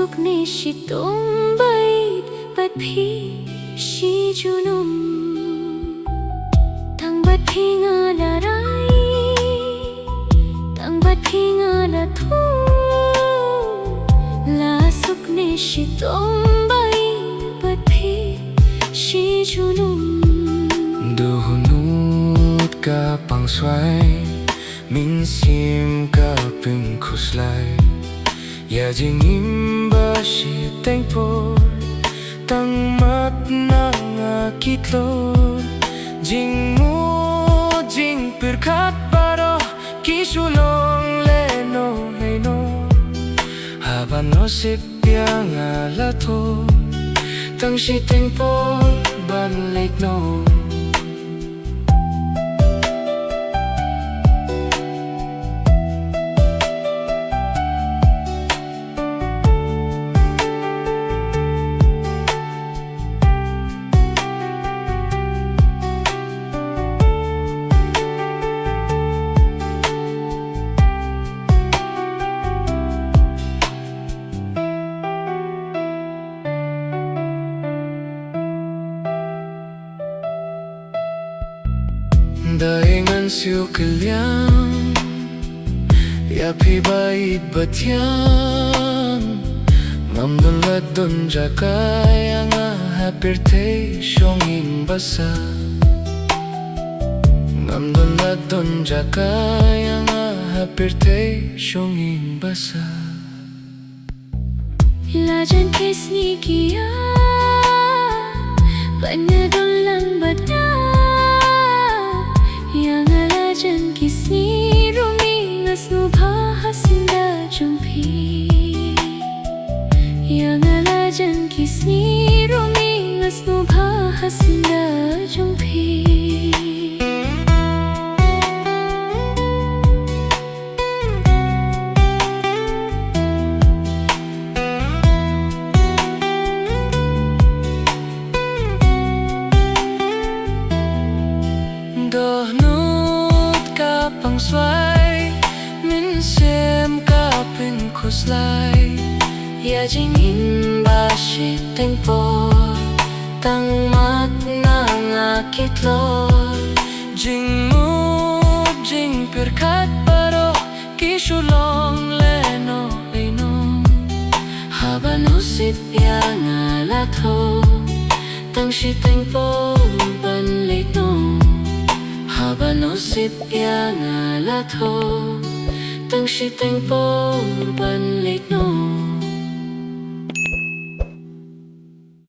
suk ne shi tum bai bat phi shi junum tang bat phi nga la rai tang bat phi nga la thu la suk ne shi tum bai bat phi shi junum du hunut ka pang xoay min sim ka ping khus lai ya jing im ba shi thankful tang mat na nga kitlo jing mu jing per khat paro kisulong le no hey no haba no sip ya nga la tho tang shi thankful ban lek no Daing an siêu kaliang ya phi bait batiang ngam don la don jakaya nga happy day shong in basa ngam don la don jakaya nga happy day shong in basa la jan kes ni kia banya don lang bata yang ala jan kisni rumi ngasnu bahasinda jumpi yang ala jan kisni rumi ngasnu bahasinda jumpi pang xoay min xem ka pin khus lai ya jing in ba shi thankful tang mat na nga kitlo jing mu jing per khat paro kisulong le no ei no haba no sip ya nga la tho tang shi thankful ban le no haba no sip ya nga la tho tang shi thankful ban lek no